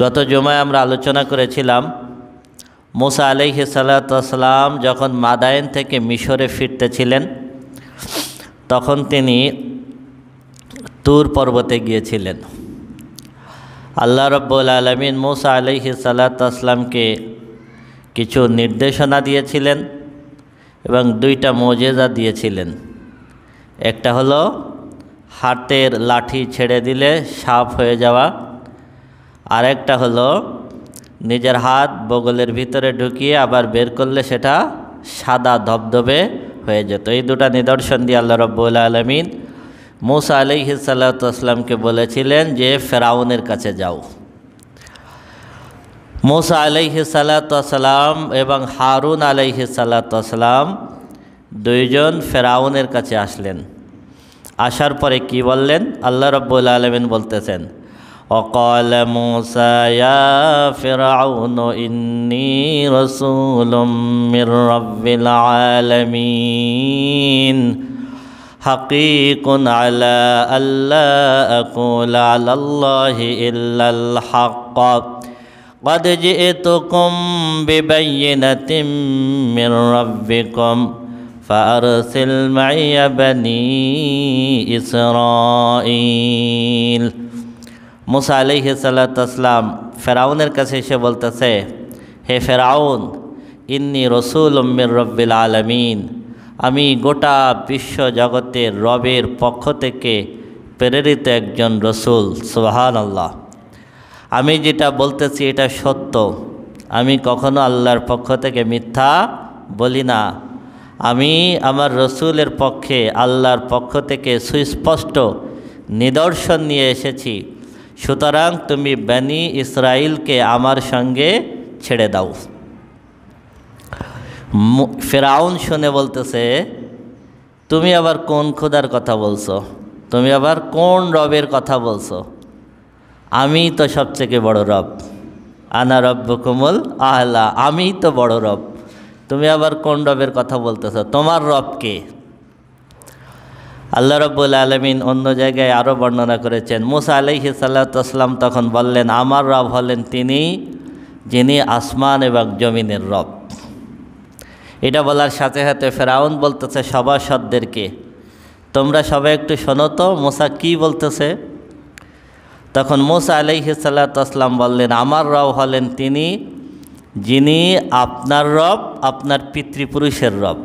গত জুমায় আমরা আলোচনা করেছিলাম মুসা আলাইহিস সালাতু ওয়াস সালাম যখন মাদায়েন থেকে মিশরে ফিরতেছিলেন তখন তিনি তুর পর্বতে গিয়েছিলেন। আল্লাহ রাব্বুল আলামিন মুসা আলাইহিস সালাতু ওয়াস সালামকে কিছু নির্দেশনা দিয়েছিলেন এবং দুইটা মুজিজা দিয়েছিলেন। একটা হলো হাতের লাঠি ছেড়ে দিলে সাপ হয়ে যাওয়া, আরেকটা হলো নিজের হাত বগলের ভিতরে ঢুকিয়ে আবার বের করলে সেটা সাদা ধবধবে হয়ে যেত। এই দুটা নিদর্শন দিয়ে আল্লাহ রাব্বুল আলামিন মুসা আলাইহিস সালাতু ওয়াস সালামকে বলেছিলেন যে ফেরাউনের কাছে যাও। মুসা আলাইহিস সালাতু ওয়াস সালাম এবং হারুন আলাইহিস সালাতু ওয়াস সালাম দুইজন ফেরাউনের কাছে আসলেন। আসার পরে কি বললেন? আল্লাহ রাব্বুল আলামিন বলতেছেন, وقال موسى يا فرعون إني رسول من رب العالمين حقيق على ألا أقول على الله إلا الحق قد جئتكم ببينة من ربكم فأرسل معي بني إسرائيل। মুসা আলাইহিস সালাতু ওয়াস সালাম ফেরাউনের কাছে এসে বলতেছে, হে ফেরাউন, ইন্নী রাসূলুম মির রাব্বিল আলামিন, আমি গোটা বিশ্ব জগতের রবের পক্ষ থেকে প্রেরিত একজন রসুল। সুবহানাল্লাহ। আমি যেটা বলতেছি এটা সত্য, আমি কখনো আল্লাহর পক্ষ থেকে মিথ্যা বলি না। আমি আমার রসুলের পক্ষে আল্লাহর পক্ষ থেকে সুস্পষ্ট নিদর্শন নিয়ে এসেছি, সুতরাং তুমি বনি ইসরাইলকে আমার সঙ্গে ছেড়ে দাও। ফেরাউন শুনে বলতেছে, তুমি আবার কোন খোদার কথা বলছো? তুমি আবার কোন রবের কথা বলছো? আমি তো সবথেকে বড় রব, আনা রব্বুকুমুল আ'লা, আমি তো বড় রব, তুমি আবার কোন রবের কথা বলতেছো? তোমার রব কে? আল্লাহ রাব্বুল আলামিন অন্য জায়গায় আরও বর্ণনা করেছেন, মুসা আলাইহিস সালাতু ওয়াস সালাম তখন বললেন, আমার রব হলেন তিনি যিনি আসমান এবং জমিনের রব। এটা বলার সাথে সাথে ফেরাউন বলতেছে সভাসদদেরকে, তোমরা সবাই একটু শোনো তো মুসা কি বলতেছে। তখন মুসা আলাইহিস সালাতু ওয়াস সালাম বললেন, আমার রব হলেন তিনি যিনি আপনার রব, আপনার পিতৃপুরুষের রব।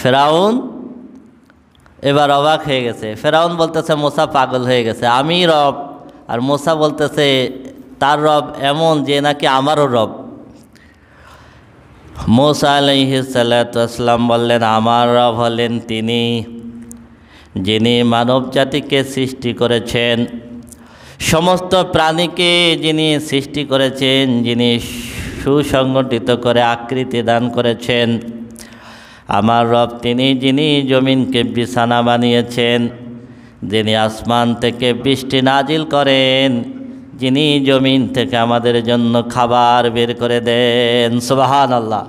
ফেরাউন এবার অবাক হয়ে গেছে। ফেরাউন বলতেছে মুসা পাগল হয়ে গেছে, আমি রব, আর মুসা বলতেছে তার রব এমন যে নাকি আমারও রব। মুসা আলাইহিস সালাতু ওয়াস সালাম বললেন, আমার রব হলেন তিনি যিনি মানব জাতিকে সৃষ্টি করেছেন, সমস্ত প্রাণীকে যিনি সৃষ্টি করেছেন, যিনি সুসংগঠিত করে আকৃতি দান করেছেন। আমার রব তিনি যিনি জমিনকে বিছানা বানিয়েছেন, যিনি আসমান থেকে বৃষ্টি নাজিল করেন, যিনি জমিন থেকে আমাদের জন্য খাবার বের করে দেন। সুবহানাল্লাহ।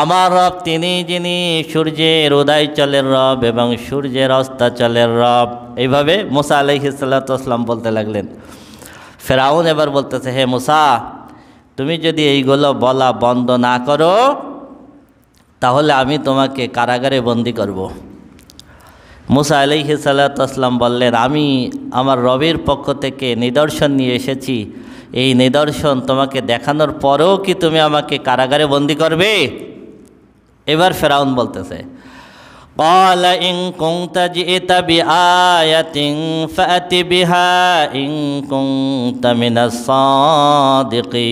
আমার রব তিনি যিনি সূর্যের উদয়াচলের রব এবং সূর্যের অস্তাচলের রব। এইভাবে মুসা আলাইহিস সালাতু ওয়াস সালাম বলতে লাগলেন। ফেরাউন এবার বলতেছে, হে মুসা, তুমি যদি এইগুলো বলা বন্ধ না করো তাহলে আমি তোমাকে কারাগারে বন্দী করব। মুসা আলাইহিস সালাতু ওয়াস সালাম বললেন, আমি আমার রবের পক্ষ থেকে নিদর্শন নিয়ে এসেছি, এই নিদর্শন তোমাকে দেখানোর পরেও কি তুমি আমাকে কারাগারে বন্দী করবে? এবার ফেরাউন বলতেছে, قال إن كنت جئت بآية فأت بها إن كنت من الصادقين।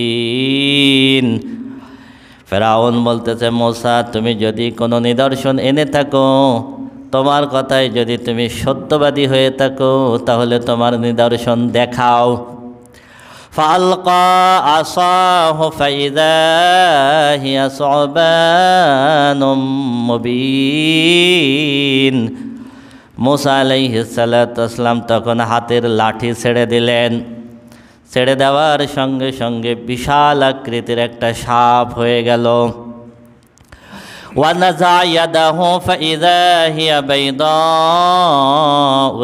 ফেরাউন বলতেছে, মুসা তুমি যদি কোনো নিদর্শন এনে থাকো, তোমার কথায় যদি তুমি সত্যবাদী হয়ে থাকো তাহলে তোমার নিদর্শন দেখাও। فألقى عصاه فإذا هي ثعبان مبين। মুসা আলাইহিস সালাতু ওয়াস সালাম তখন হাতের লাঠি ছেড়ে দিলেন। ছেড়ে দেওয়ার সঙ্গে সঙ্গে বিশাল আকৃতির একটা সাপ হয়ে গেল। ونزع يده فإذا هي بيضاء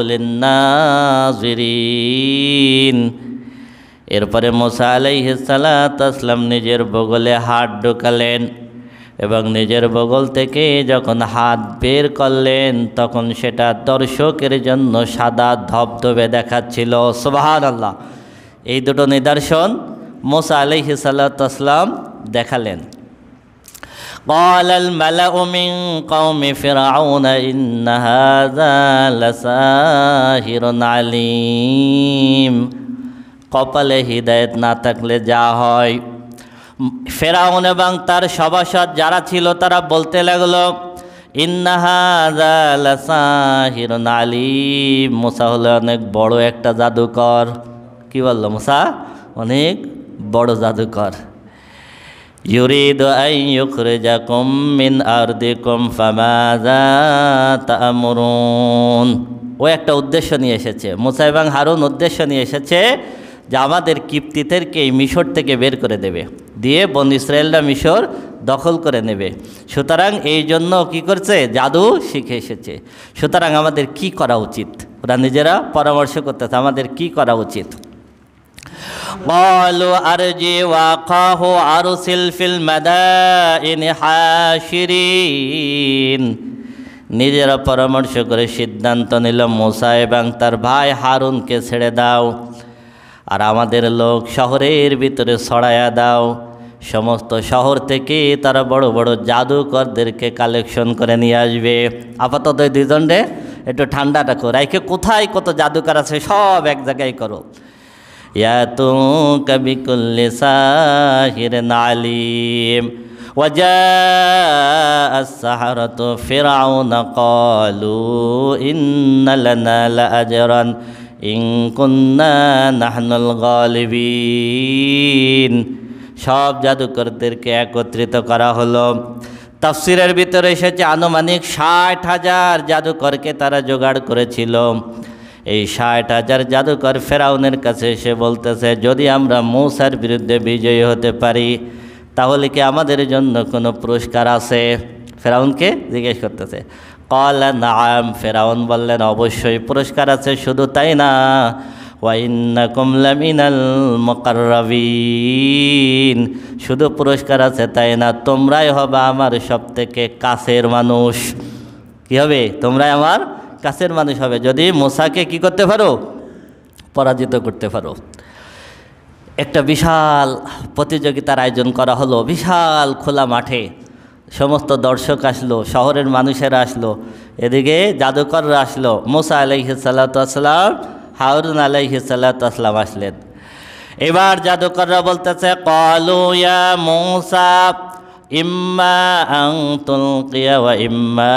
للناظرين। এরপরে মুসা আলাইহিস সালাতু ওয়াসসালাম নিজের বগলে হাত ঢোকালেন এবং নিজের বগল থেকে যখন হাত বের করলেন তখন সেটা দর্শকের জন্য সাদা ধবধবে দেখাচ্ছিল। সুবহানাল্লাহ। এই দুটো নিদর্শন মুসা আলাইহিস সালাতু ওয়াসসালাম দেখালেন। قال الملأ من قوم فرعون إن هذا لساحر عليم। কপালে হিদায়েত না থাকলে যা হয়, ফেরাউন এবং তার সভাসদ যারা ছিল তারা বলতে লাগলো, ইন্না হাযা লাসাহিরুন আলীম, মুসা হলো অনেক বড় একটা জাদুকর। কি বললো মুসা? অনেক বড় জাদুকর। ইউরিদু আন ইউখরিজাকুম মিন আরদিকুম ফামাযা তা'মুরুন। ও একটা উদ্দেশ্য নিয়ে এসেছে, মুসা এবং হারুন উদ্দেশ্য নিয়ে এসেছে যে আমাদের কিপ্তিদেরকে এই মিশর থেকে বের করে দেবে, দিয়ে বনী ইসরায়েলরা মিশর দখল করে নেবে। সুতরাং এই জন্য কি করছে? জাদু শিখে এসেছে। সুতরাং আমাদের কি করা উচিত? ওরা নিজেরা পরামর্শ করতেছে আমাদের কি করা উচিত। قالوا أرجع وأخاه أرسل في المدائن حاشرين। নিজেরা পরামর্শ করে সিদ্ধান্ত নিল মুসা এবং তার ভাই হারুনকে ছেড়ে দাও, আর আমাদের লোক শহরের ভিতরে ছড়ায়া দাও। সমস্ত শহর থেকে তারা বড় বড় জাদুকরদেরকে কালেকশন করে নিয়ে আসবে। আপাতত দুজনে একটু ঠান্ডাটা করো, রাইকে কোথায় কত জাদুকর আছে সব এক জায়গায় করো। ইয়াতুকা বিকুল্লি সাহিরিন আলিম। وجاء السحرة فرعون قالوا إن لنا لأجرا إن كنا نحن الغالبين। সব জাদুকরদেরকে একত্রিত করা হলো। তাফসিরের ভিতরে এসেছে আনুমানিক 60,000 জাদুকরকে তারা জোগাড় করেছিল। এই 60,000 জাদুকর ফেরাউনের কাছে এসে বলতেছে, যদি আমরা মূসার বিরুদ্ধে বিজয়ী হতে পারি তাহলে কি আমাদের জন্য কোনো পুরস্কার আছে? ফেরাউনকে জিজ্ঞেস করতেছে। ক্বালা নাআম, ফেরাউন বললেন অবশ্যই পুরস্কার আছে। শুধু তাই না, ওয়া ইন্নাকুম লামিনাল মুকাররাবিন, শুধু পুরস্কার আছে তাই না, তোমরাই হবে আমার সবথেকে কাছের মানুষ। কি হবে? তোমরাই আমার কাছের মানুষ হবে যদি মুসাকে কি করতে পারো? পরাজিত করতে পারো। একটা বিশাল প্রতিযোগিতার আয়োজন করা হলো, বিশাল খোলা মাঠে সমস্ত দর্শক আসলো, শহরের মানুষেরা আসলো, এদিকে জাদুকররা আসলো। মুসা আলাইহিস সালাতু ওয়াসসালাম, হারুন আলাইহিস সালাতু ওয়াসসালাম আসলেন। এবার জাদুকররা বলতেছে, ক্বালু ইয়া মুসা ইম্মা আন তুলকিয়া ওয়া ইম্মা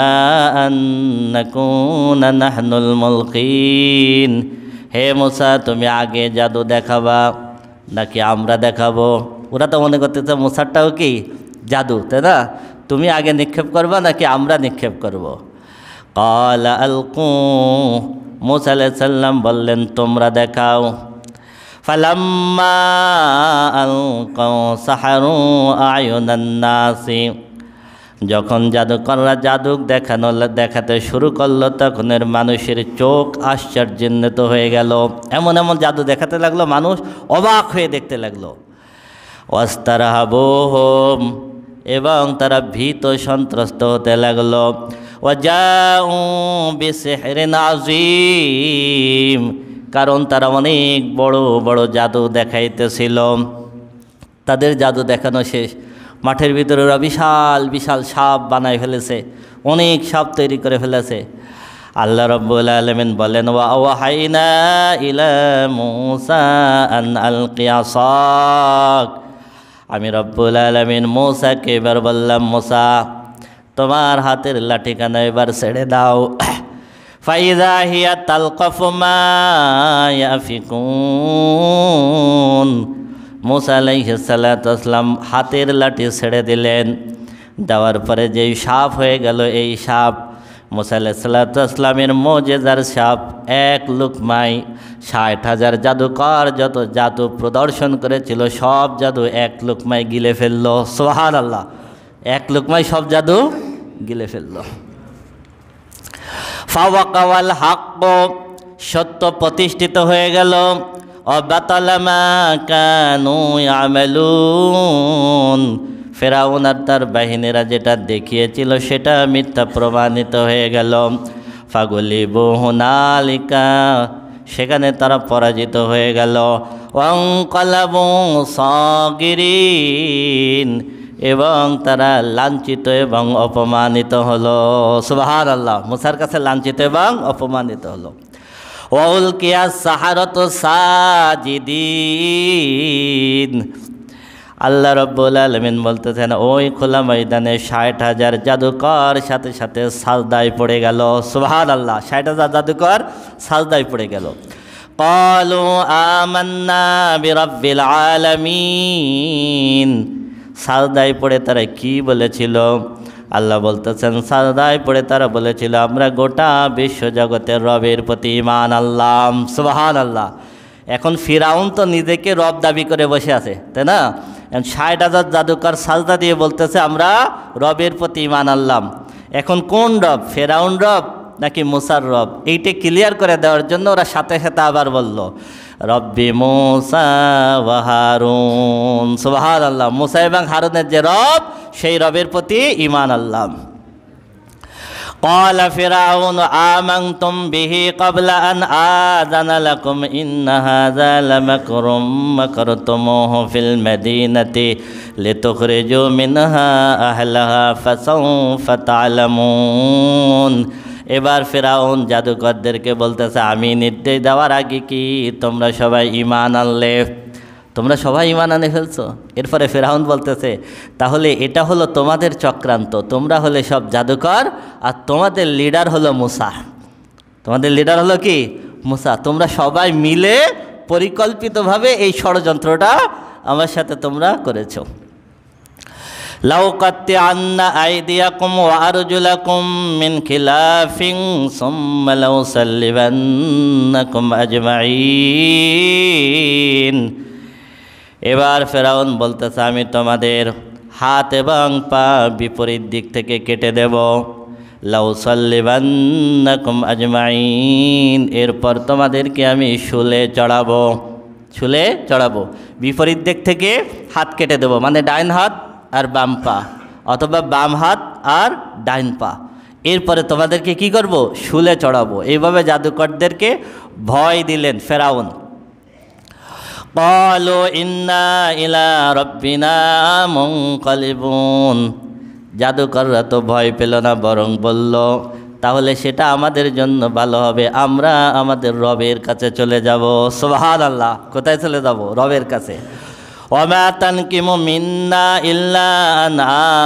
আন নাকুনা নাহনুল মুলকিন। হে মুসা, তুমি আগে জাদু দেখাবা নাকি আমরা দেখাবো? ওরা তো মনে করতেছে মুসারটাও কি জাদু, তাই না? তুমি আগে নিক্ষেপ করবা নাকি আমরা নিক্ষেপ করব? ক্বালা আলকু, মুসা আলাইহিস সালাম বললেন তোমরা দেখাও। ফালাম্মা আলকাউ সাহারু আয়ুনান নাসি, যখন জাদুকররা জাদু দেখাতে শুরু করলো তখন এর মানুষের চোখ আশ্চর্যান্বিত হয়ে গেল। এমন এমন জাদু দেখাতে লাগলো, মানুষ অবাক হয়ে দেখতে লাগলো। ওয়াস্তারহাবুহুম, এবং তারা ভীত সন্ত্রস্ত হতে লাগলো। ওয়াজাউ বিসিহরিন আযীম, কারণ তারা অনেক বড় বড় জাদু দেখাইতেছিল। তাদের জাদু দেখানো শেষ, মাঠের ভিতরে ওরা বিশাল বিশাল সাপ বানায় ফেলেছে, অনেক সাপ তৈরি করে ফেলেছে। আল্লাহ রাব্বুল আলামিন বলেন, ওয়া আওহাইনা ইলা মূসা আন আলকি আসাক, আমি রব্বুল আলামিন মূসাকে এবার বললাম, মূসা তোমার হাতের লাঠিখানা এবার ছেড়ে দাও। ফাইযা হিয়া তালকাফু মা ইয়াফিকুন, মূসা আলাইহিস সালাতু ওয়াসসালাম হাতের লাঠি ছেড়ে দিলেন। দেওয়ার পরে যেই সাপ হয়ে গেল, এই সাপ মূসা আলাইহিস সালাতু ওয়াসসালামের মুজিজার সাপ, এক লুকমায় 60,000 জাদুকর যত জাদু প্রদর্শন করেছিল সব জাদু এক লুকমায় গিলে ফেললো। সুবহানাল্লাহ, এক লুকমায় সব জাদু গিলে ফেলল। ফাওয়াকাওয়াল হাক্ক, সত্য প্রতিষ্ঠিত হয়ে গেল। অবাতালা মা কানু ইয়ামালুন, ফেরাউন আর তার বাহিনীরা যেটা দেখিয়েছিল সেটা মিথ্যা প্রমাণিত হয়ে গেল। ফাগুলিবু হুনালিকা, সেখানে তারা পরাজিত হয়ে গেল। ওয়ানকালাবু সাগিরিন, এবং তারা লাঞ্ছিত এবং অপমানিত হলো। সুবহানাল্লাহ, মুসার কাছে লাঞ্ছিত এবং অপমানিত হলো। ওয়াউলকিয়া সাহারাতু সাজিদিন, আল্লাহ রাব্বুল আলামিন বলতেছেন ওই খোলা ময়দানে ৬০,০০০ জাদুকর সাথে সাথে সাজদায় পড়ে গেল। সুবহানাল্লাহ, ৬০,০০০ জাদুকর সাজদায় পড়ে গেল। ক্বালু আমান্না বিরাব্বিল আলামিন, সাজদায় পড়ে তারা কি বলেছিল? আল্লাহ বলতেছেন সাজদায় পড়ে তারা বলেছিল আমরা গোটা বিশ্বজগতের রবের প্রতি ঈমান আনলাম। সুবহানাল্লাহ। এখন ফিরাউন তো নিজেকে রব দাবি করে বসে আছে, তাই না? ৬০,০০০ জাদুকর সাজদা দিয়ে বলতেছে আমরা রবের প্রতি ঈমান আনলাম। এখন কোন রব, ফেরাউন রব নাকি মুসার রব? এইটা ক্লিয়ার করে দেওয়ার জন্য ওরা সাথে সাথে আবার বলল রব্বি মুসা ওয়া হারুন। সুবহানাল্লাহ, মুসা এবং হারুনের যে রব সেই রবের প্রতি ঈমান আনলাম। قال فرعون آمنتم به قبل أن آذن لكم إن هذا لمكر مكرتموه في المدينة لتخرجوا منها أهلها فسوف تعلمون। এবার ফেরাউন জাদুকরদেরকে বলতেছে আমি নির্দেশ দেওয়ার আগে কি তোমরা সবাই ঈমান আনলে? তোমরা সবাই ঈমান আনে ফেলছো। এরপরে ফেরাউন বলতেছে তাহলে এটা হলো তোমাদের চক্রান্ত, তোমরা হলে সব জাদুকর আর তোমাদের লিডার হলো মুসা। তোমাদের লিডার হলো কি? মুসা। তোমরা সবাই মিলে পরিকল্পিতভাবে এই ষড়যন্ত্রটা আমার সাথে তোমরা করেছো। লাউ কাত্তিআন্না আইদিয়াকুম ওয়া আরজুলাকুম মিন খিলাফিন সুম্মা লাউসাল্লিবান্নাকুম আজমাইন। এবার ফেরাউন বলতেছে আমি তোমাদের হাত এবং পা বিপরীত দিক থেকে কেটে দেব। লাউসাল্লিবান্নাকুম আজমাইন, এরপর তোমাদেরকে আমি শুলে চড়াবো। শুলে চড়াবো, বিপরীত দিক থেকে হাত কেটে দেব, মানে ডাইন হাত আর বাম পা, অথবা বাম হাত আর ডাইন পা। এরপরে তোমাদেরকে কি করব? শুলে চড়াবো। এইভাবে জাদুকরদেরকে ভয় দিলেন ফেরাউন। ক্বালু ইন্না ইলা রাব্বিনা মুনকালিবুন, জাদুকররা তো ভয় পেল না, বরং বলল তাহলে সেটা আমাদের জন্য ভালো হবে, আমরা আমাদের রবের কাছে চলে যাব। সুবহানাল্লাহ, কোথায় চলে যাব? রবের কাছে। ওয়ামা তানকিমু মিন্না ইল্লা আন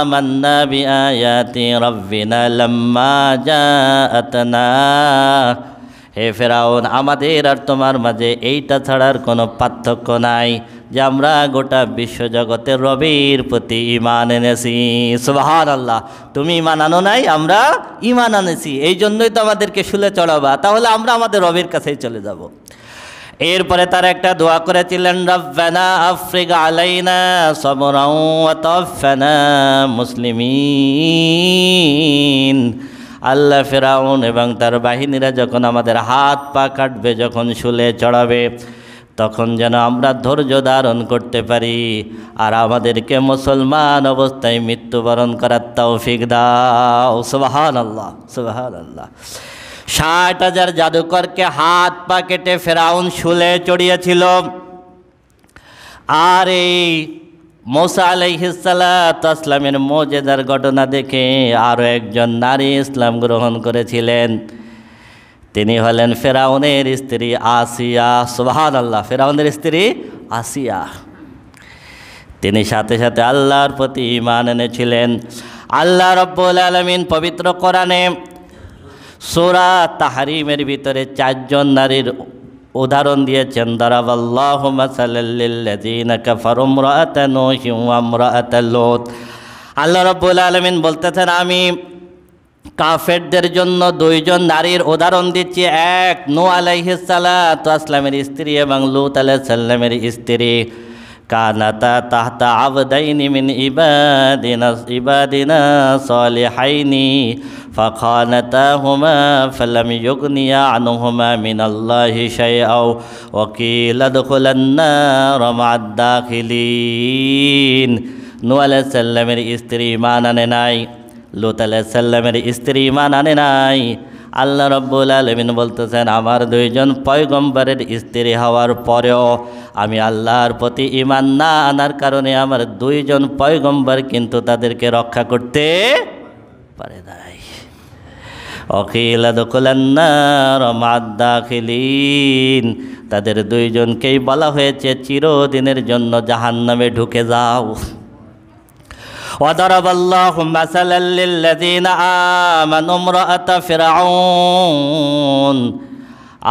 আমান্না বিআয়াতি রাব্বিনা লাম্মা জাআতনা। হে ফেরাউন, আমাদের আর তোমার মাঝে এইটা ছাড়ার কোনো পার্থক্য নাই যে আমরা গোটা বিশ্বজগতের রবের প্রতি ঈমান এনেছি। সুবহানাল্লাহ, তুমি ঈমান আনো নাই, আমরা ঈমান আনেছি, এই জন্যই তো আমাদেরকে শুলে চড়াবা, তাহলে আমরা আমাদের রবের কাছেই চলে যাব। এরপরে তারা একটা দোয়া করেছিলেন রব্বানা আফরিগ আলাইনা সাবরান ওয়া তাওফানা মুসলিমিন। আল্লাহ, ফেরাউন এবং তার বাহিনীরা যখন আমাদের হাত পা কাটবে, যখন শুলে চড়াবে, তখন যেন আমরা ধৈর্য ধারণ করতে পারি আর আমাদেরকে মুসলমান অবস্থায় মৃত্যুবরণ করার তৌফিক দাও। সুবহানাল্লাহ, সুবহানাল্লাহ। ৬০,০০০ জাদুকরকে হাত পা কেটে ফেরাউন শুলে চড়িয়েছিল। আর এই মুসা আলাইহিস সালাতু ওয়াস সালামের মুজিজার ঘটনা দেখে আরও একজন নারী ইসলাম গ্রহণ করেছিলেন। তিনি হলেন ফেরাউনের স্ত্রী আসিয়া। সুবহানাল্লাহ, ফেরাউনের স্ত্রী আসিয়া। তিনি সাথে সাথে আল্লাহর প্রতি ঈমান এনেছিলেন। আল্লাহ রাব্বুল আলামিন পবিত্র কোরআনে সূরা তাহরিমের ভিতরে ৪ জন নারীর উদাহরণ দিয়েছেন। দারাবাল্লাহু মাসালাল লিল্লাযিনা কাফারু ইমরাআতা নূহিন ওয়া ইমরাআতা লূত। আল্লাহ রাব্বুল আলামিন বলতেছেন আমি কাফেরদের জন্য 2 জন নারীর উদাহরণ দিচ্ছি। এক, নূহ আলাইহিস সালাতু ওয়াস সালামের স্ত্রী এবং লূত আলাইহিস সালামের স্ত্রী। কানাতা তাহতা আবদাইনি মিন ইবাদিনা সালিহাইনি ফাখানাতাহুমা ফালাম ইউগনিয়া আনহুমা মিনাল্লাহি শাইআও ওয়া কিলা দুখুলান নার মা'আদ দাখিলিন। নূহ আলাইহিস সালামের স্ত্রী ঈমান আনে নাই, লূত আলাইহিস সালামের স্ত্রী ঈমান আনে নাই। আল্লাহ রাব্বুল আলামিন বলতেছেন, আমার দুইজন পয়গম্বরের স্ত্রী হওয়ার পরেও আমি আল্লাহর প্রতি ঈমান না আনার কারণে আমার দুইজন পয়গম্বর কিন্তু তাদেরকে রক্ষা করতে পারে নাই। ওয়াকিলা দুখুলান নার মা'আদ দাখিলিন, তাদের দুইজনকেই বলা হয়েছে চিরদিনের জন্য জাহান্নামে ঢুকে যাও। وضرب الله مثلا للذين آمنوا امرأة فرعون।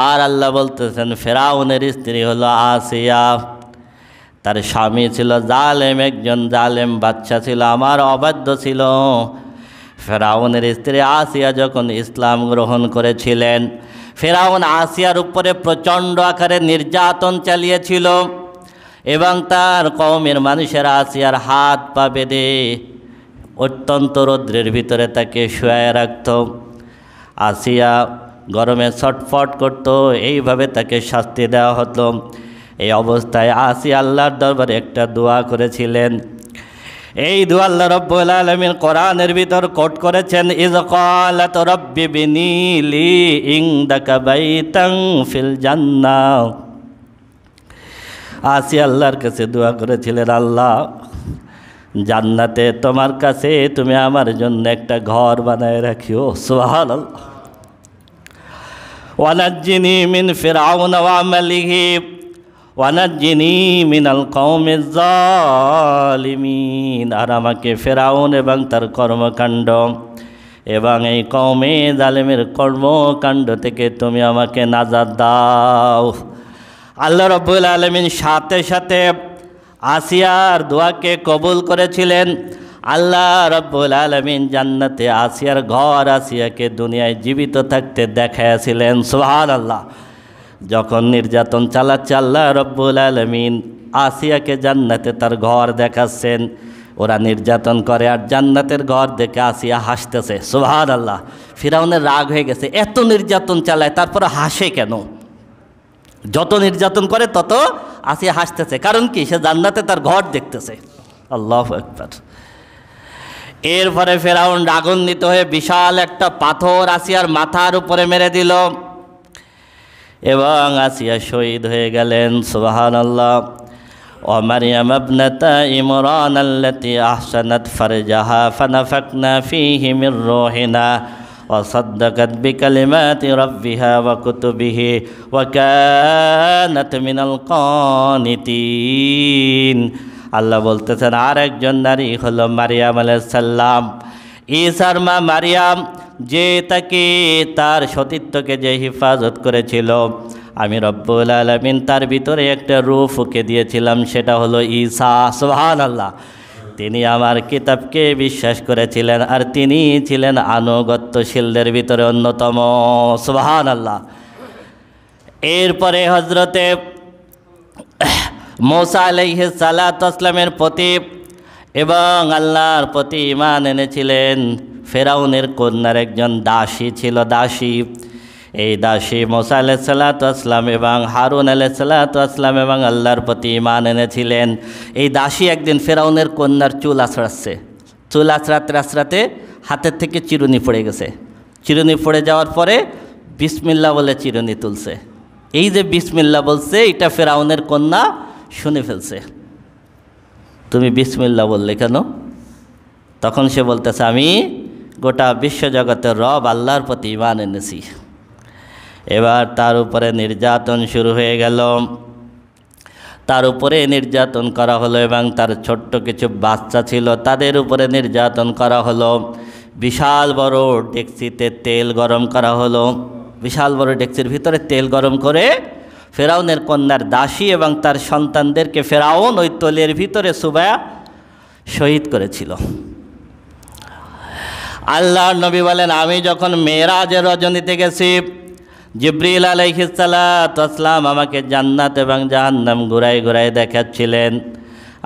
আর আল্লাহ বলতেছেন ফেরাউনের স্ত্রী হলো আসিয়া, তার স্বামী ছিল জালেম, একজন জালেম বাদশা ছিল, আমার অবাধ্য ছিল। ফেরাউনের স্ত্রী আসিয়া যখন ইসলাম গ্রহণ করেছিলেন, ফেরাউন আসিয়ার উপরে প্রচণ্ড আকারে নির্যাতন চালিয়েছিল এবং তার কওমের মানুষেরা আসিয়ার হাত পা বেঁধে অত্যন্ত রৌদ্রের ভিতরে তাকে শুয়ায় রাখত। আসিয়া গরমে ছটফট করত, এইভাবে তাকে শাস্তি দেওয়া হতো। এই অবস্থায় আসিয়া আল্লাহর দরবারে একটা দোয়া করেছিলেন। এই দোয়া আল্লাহ রাব্বুল আলামিন কোরআনের ভিতর কোট করেছেন, ইয ক্বালাত রাব্বি বিনি লি ইনদাকা বাইতান ফিল জান্নাহ। আসিয়া আল্লাহর কাছে দোয়া করেছিলেন, আল্লাহ জান্নাতে তোমার কাছে তুমি আমার জন্য একটা ঘর বানায় রাখিও। সুবহানাল্লাহ। ওয়ানাজ্জিনি মিন ফিরআউন ওয়া আমালিহি ওয়ানাজ্জিনি মিনাল কওমিজ জালিমিন। আর আমাকে ফিরআউন এবং তার কর্মকাণ্ড এবং এই কওমে জালেমের কর্মকাণ্ড থেকে তুমি আমাকে নাজাত দাও। আল্লাহ রাব্বুল আলামিন সাথে সাথে আসিয়ার দোয়াকে কবুল করেছিলেন। আল্লাহ রাব্বুল আলামিন জান্নাতে আসিয়ার ঘর আসিয়াকে দুনিয়ায় জীবিত থাকতে দেখাইয়াছিলেন। সুবহানাল্লাহ। যখন নির্যাতন চালাচ্ছে আল্লাহ রাব্বুল আলামিন আসিয়াকে জান্নাতে তার ঘর দেখাচ্ছেন। ওরা নির্যাতন করে আর জান্নাতের ঘর দেখে আসিয়া হাসতেছে। সুবহানাল্লাহ। ফিরআউনের রাগ হয়ে গেছে, এত নির্যাতন চালায় তারপরে হাসে কেন? যত নির্যাতন করে তত আসিয়া হাসতেছে, কারণ কি? সে জান্নাতে তার ঘর দেখতেছে। আল্লাহু আকবার। এরপরে ফেরাউন রাগান্বিত হয়ে বিশাল একটা পাথর আসিয়ার মাথার উপরে মেরে দিল এবং আসিয়া শহীদ হয়ে গেলেন। সুবহানাল্লাহ। ও মারইয়াম ইবনাতা ইমরান আল্লাতী আহসানাত ফারজাহা ফানাফাকনা ফীহি মির রূহিনা وصدقت بكلمات ربها وكتبه وكانت من القانتين। আল্লাহ বলতেছেন আর একজন নারী হলো মারিয়াম আলাইহিস সালাম, ঈসার মা মারিয়াম, যে তাকে তার সতীত্বকে যে হেফাজত করেছিল, আমি রব্বুল আলামিন তার ভিতরে একটা রূহ ফুঁকে দিয়েছিলাম, সেটা হলো ঈসা। সুবহানাল্লাহ। তিনি আমার কিতাবকে বিশ্বাস করেছিলেন আর তিনি ছিলেন আনুগত্যশীলদের ভিতরে অন্যতম। সুবহানাল্লাহ। এরপরে হজরতে মূসা আলাইহিস সালাতু ওয়াসসালামের প্রতি এবং আল্লাহর প্রতি ঈমান এনেছিলেন। ফেরাউনের কন্যার একজন দাসী ছিল, দাসী। এই দাসী মূসা আলাইহিস সালাতু ওয়াসসালাম এবং হারুন আলাইহিস সালাতু ওয়াসসালাম এবং আল্লাহর প্রতি ঈমান এনেছিলেন। এই দাসী একদিন ফেরাউনের কন্যার চুল আঁচড়াচ্ছে। চুল আঁচড়াতে আঁচড়াতে হাতের থেকে চিরুনি পড়ে গেছে। চিরুনি পড়ে যাওয়ার পরে বিসমিল্লাহ বলে চিরুনি তুলছে। এই যে বিসমিল্লাহ বলছে, এটা ফেরাউনের কন্যা শুনে ফেলছে। তুমি বিসমিল্লাহ বললে কেন? তখন সে বলতেছে, আমি গোটা বিশ্বজগতের রব আল্লাহর প্রতি ঈমান এনেছি। এবার তার উপরে নির্যাতন শুরু হয়ে গেল। তার উপরে নির্যাতন করা হলো এবং তার ছোট্ট কিছু বাচ্চা ছিল, তাদের উপরে নির্যাতন করা হলো। বিশাল বড় ডেকচিতে তেল গরম করা হলো। বিশাল বড় ডেকচির ভিতরে তেল গরম করে ফেরাউনের কন্যার দাসী এবং তার সন্তানদেরকে ফেরাউন ওই তেলের ভিতরে চুবায়া শহীদ করেছিল। আল্লাহর নবী বলেন, আমি যখন মেরাজের রজনীতে গেছি, জিবরিল আলাইহিস সালাতু ওয়াসসালাম আমাকে জান্নাত এবং জাহান্নাম ঘুরাই ঘুরাই দেখাচ্ছিলেন।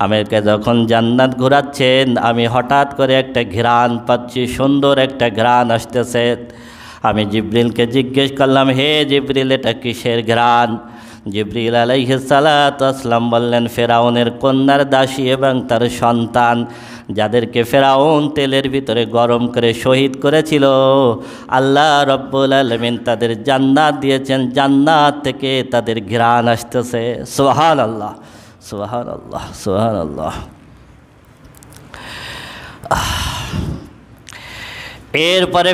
আমাকে যখন জান্নাত ঘোরাচ্ছেন আমি হঠাৎ করে একটা ঘ্রাণ পাচ্ছি, সুন্দর একটা ঘ্রাণ আসতেছে। আমি জিবরিলকে জিজ্ঞেস করলাম, হে জিবরিল, এটা কিসের ঘ্রাণ? জিবরিল আলাইহিস সালাতু ওয়াসসালাম বললেন, ফেরাউনের কন্যার দাসী এবং তার সন্তান, যাদেরকে ফেরাউন তেলের ভিতরে গরম করে শহীদ করেছিল, আল্লাহ রব্বুল আলামিন তাদের জান্নাত দিয়েছেন, জান্নাত থেকে তাদের ঘ্রাণ আসতেছে। সুবহানাল্লাহ, সুবহানাল্লাহ, সুবহানাল্লাহ। এরপরে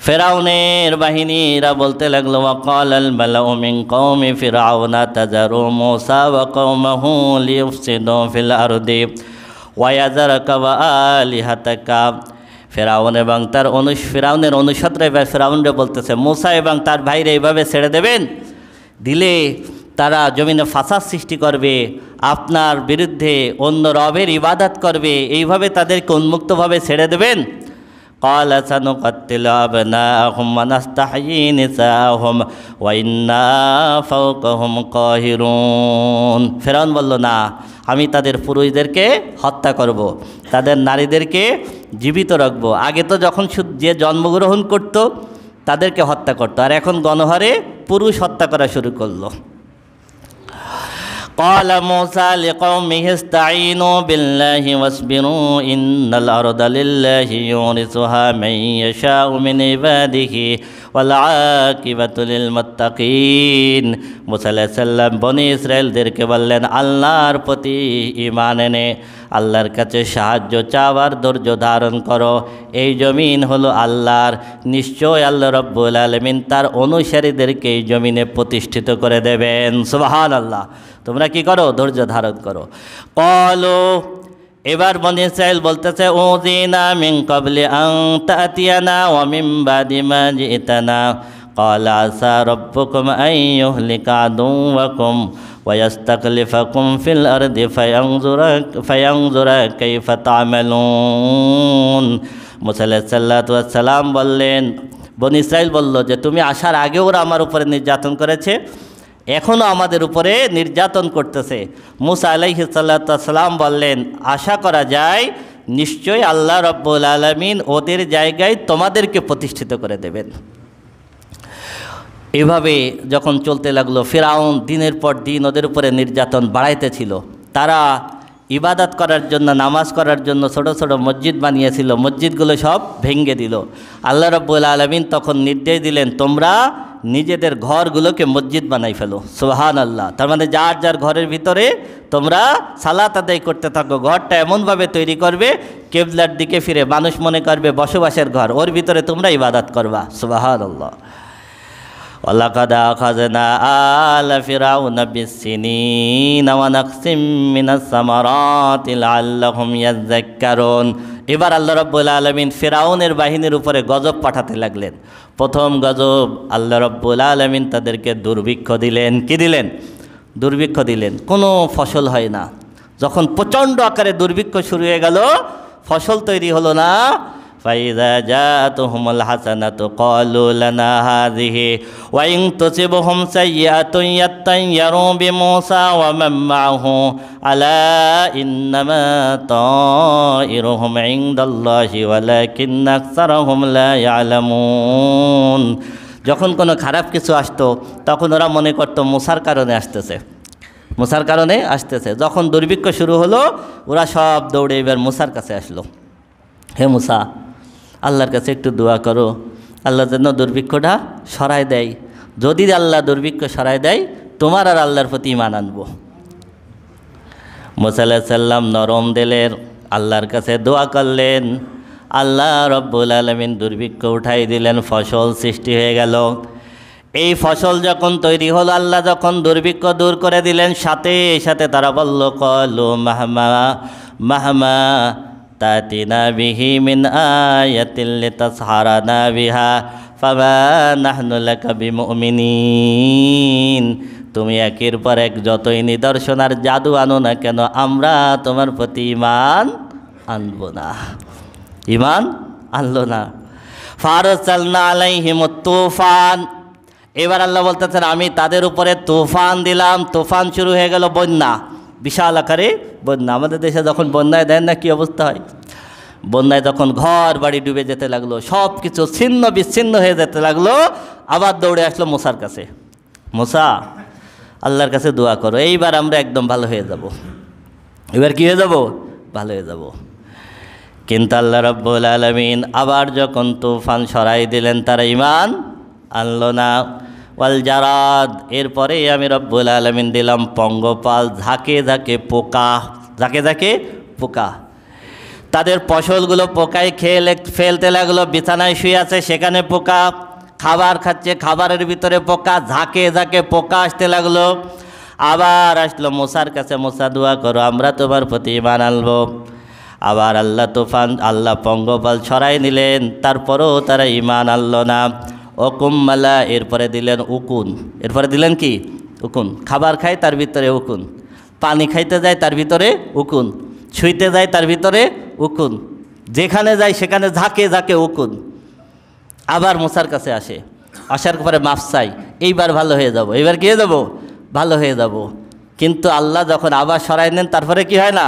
ফেরাউনের বাহিনীরা বলতে লাগলো, ওয়াকালাল মালাউ মিন কওমি ফিরআউনা তাযারু মূসা ওয়া কওমাহু লিইফসিদু ফিল আরদি ওয়া ইয়াযরাকা ওয়া আলিহাতাকা। ফেরাউনের অনুসারীরা এবার ফেরাউনরে বলতেছে, মূসা এবং তার ভাইরা এইভাবে ছেড়ে দেবেন? দিলে তারা জমিনে ফাসাদ সৃষ্টি করবে, আপনার বিরুদ্ধে অন্য রবের ইবাদত করবে, এইভাবে তাদেরকে উন্মুক্তভাবে ছেড়ে দেবেন? قال سنقتل أبناءهم ونستحيي نساءهم وإنا فوقهم قاهرون। ফেরাউন বলল, না, আমি তাদের পুরুষদেরকে হত্যা করব, তাদের নারীদেরকে জীবিত রাখবো। আগে তো যখন যে জন্মগ্রহণ করত তাদেরকে হত্যা করত, আর এখন গণহারে পুরুষ হত্যা করা শুরু করলো। قال موسى لقومه استعينوا بالله واصبروا إن الأرض لله يورثها من يشاء من عباده والعاقبة للمتقين। মুসা আলাইহিস সালাম বনি ইসরায়েলদেরকে বললেন, আল্লাহর প্রতি ঈমান এনে আল্লাহর কাছে সাহায্য চাওয়ার ধৈর্য ধারণ করো, এই জমিন হলো আল্লাহর, নিশ্চয় আল্লাহ রব্বুল আলামিন তার অনুসারীদেরকে এই জমিনে প্রতিষ্ঠিত করে দেবেন। সুবহানাল্লাহ। তোমরা কি করো? ধৈর্য ধারণ করো। ক্বালু, এবার বনি ইসরাইল বলতেছে, উযিনা মিন ক্বাবলি আন তাতিয়ানা ওয়া মিন বাদি মা জিতানা ক্বাল আসা রাব্বুকুম আন ইউহলিকা আদুওয়াকুম ওয়া ইস্তাখলিফাকুম ফিল আরদি ফায়ানজুরা কাইফা তা'মালুন। মুসা আলাইহিস সালাতু ওয়াস সালাম বললেন, বনি ইসরাইল বলল যে তুমি আসার আগে ওরা আমার উপরে নির্যাতন করেছে, এখনও আমাদের উপরে নির্যাতন করতেছে। মুসা আলাইহিস সালাতু ওয়াস সালাম বললেন, আশা করা যায় নিশ্চয়ই আল্লাহ রব্বুল আলামিন ওদের জায়গায় তোমাদেরকে প্রতিষ্ঠিত করে দেবেন। এভাবে যখন চলতে লাগলো, ফিরআউন দিনের পর দিন ওদের উপরে নির্যাতন বাড়াইতেছিল। তারা ইবাদত করার জন্য, নামাজ করার জন্য ছোট ছোট মসজিদ বানিয়েছিল, মসজিদগুলো সব ভেঙে দিল। আল্লাহ রাব্বুল আলামিন তখন নির্দেশ দিলেন, তোমরা নিজেদের ঘরগুলোকে মসজিদ বানাই ফেলো। সুবহানাল্লাহ। তার মানে যার যার ঘরের ভিতরে তোমরা সালাত আদায় করতে থাকো। ঘরটা এমনভাবে তৈরি করবে কিবলার দিকে ফিরে, মানুষ মনে করবে বসবাসের ঘর, ওর ভিতরে তোমরা ইবাদত করবা। সুবহানাল্লাহ। ওয়ালাকাদ আখাযনা আলা ফিরআউনা বিসসিনিনা ওয়া নাকসিম মিনাস সামারাতি লাআল্লাহুম ইয়াযাক্কারুন। এবার আল্লাহ রাব্বুল আলামিন ফিরআউনের বাহিনীর উপরে গজব পাঠাতে লাগলেন। প্রথম গজব, আল্লাহ রাব্বুল আলামিন তাদেরকে দুর্ভিক্ষ দিলেন। কি দিলেন? দুর্ভিক্ষ দিলেন। কোনো ফসল হয় না। যখন প্রচণ্ড আকারে দুর্ভিক্ষ শুরু হয়ে গেল, ফসল তৈরি হলো না, ফাইযা জাআতুহুমুল হাসানাতু ক্বালু লানা হাযিহি ওয়া ইন তুসিবহুম সাইয়্যাতুন ইয়াত্তায়্যারু বিমূসা ওয়া মান মা'আহু আলা ইন্নামা তা'iরুহুম ইনদাল্লাহি ওয়ালাকিন্না আকসারাহুম লা ইয়ালামুন। যখন কোনো খারাপ কিছু আসতো তখন ওরা মনে করতো মূসার কারণে আসতেছে, মূসার কারণে আসতেছে। যখন দুর্ভিক্ষ শুরু হলো, ওরা সব দৌড়ে এবার মূসার কাছে আসলো। হে মূসা, আল্লাহর কাছে একটু দোয়া করো, আল্লাহ যেন দুর্ভিক্ষটা সরায় দেয়। যদি আল্লাহ দুর্ভিক্ষ সরায় দেয়, তোমার আর আল্লাহর প্রতি ঈমান আনবো। মূসা আলাইহিস সালাম নরম দিলের আল্লাহর কাছে দোয়া করলেন। আল্লাহ রব্বুল আলামিন দুর্ভিক্ষ উঠাই দিলেন, ফসল সৃষ্টি হয়ে গেল। এই ফসল যখন তৈরি হলো, আল্লাহ যখন দুর্ভিক্ষ দূর করে দিলেন, সাথে সাথে তারা বলল, ক্বালু মাহমা তাতিনা বিহি মিন আয়াতিন লিতাসহারানা বিহা ফামা নাহনু লাকা বিমুমিনিন। তুমি একের পর এক যতই নিদর্শন আর জাদু আনো না কেন, আমরা তোমার প্রতি ঈমান আনব না। ঈমান আনলো না। ফারসালনা আলাইহিমুত তুফান, এবার আল্লাহ বলতেছেন আমি তাদের উপরে তুফান দিলাম, তুফান শুরু হয়ে গেল, বন্যা, বিশাল আকারে বন্যা। আমাদের দেশে যখন বন্যায় দেন না, কী অবস্থা হয়? বন্যায় যখন ঘর বাড়ি ডুবে যেতে লাগলো, সব কিছু ছিন্ন বিচ্ছিন্ন হয়ে যেতে লাগলো, আবার দৌড়ে আসলো মুসার কাছে। মুসা, আল্লাহর কাছে দোয়া করো, এইবার আমরা একদম ভালো হয়ে যাব। এবার কী হয়ে যাব? ভালো হয়ে যাব। কিন্তু আল্লাহ রাব্বুল আলামিন আবার যখন তুফান সরাই দিলেন, তারা ঈমান আনলো না। ওয়াল জারাদ, এরপরে আমি রব্বুল আলামিন দিলাম পঙ্গপাল, ঝাঁকে ঝাঁকে পোকা, ঝাঁকে ঝাঁকে পোকা। তাদের ফসলগুলো পোকায় খেয়ে ফেলতে লাগলো, বিছানায় শুয়ে আছে সেখানে পোকা, খাবার খাচ্ছে খাবারের ভিতরে পোকা, ঝাঁকে ঝাঁকে পোকা আসতে লাগলো। আবার আসলো মুসার কাছে, মুসা দোয়া করো, আমরা তোমার প্রতি ঈমান আনবো। আবার আল্লাহ পঙ্গপাল ছড়াই নিলেন, তারপরেও তারা ঈমান আনলো না। ওকুম্মালা, এরপরে দিলেন উকুন। এরপরে দিলেন কি? উকুন। খাবার খায় তার ভিতরে উকুন, পানি খাইতে যায় তার ভিতরে উকুন, শুইতে যায় তার ভিতরে উকুন, যেখানে যায় সেখানে ঝাঁকে ঝাঁকে উকুন। আবার মুসার কাছে আসে, আসার পরে মাফ চাই, এইবার ভালো হয়ে যাব, এইবার কি হয়ে যাব? ভালো হয়ে যাব। কিন্তু আল্লাহ যখন আবার সরাই নেন, তারপরে কি হয় না?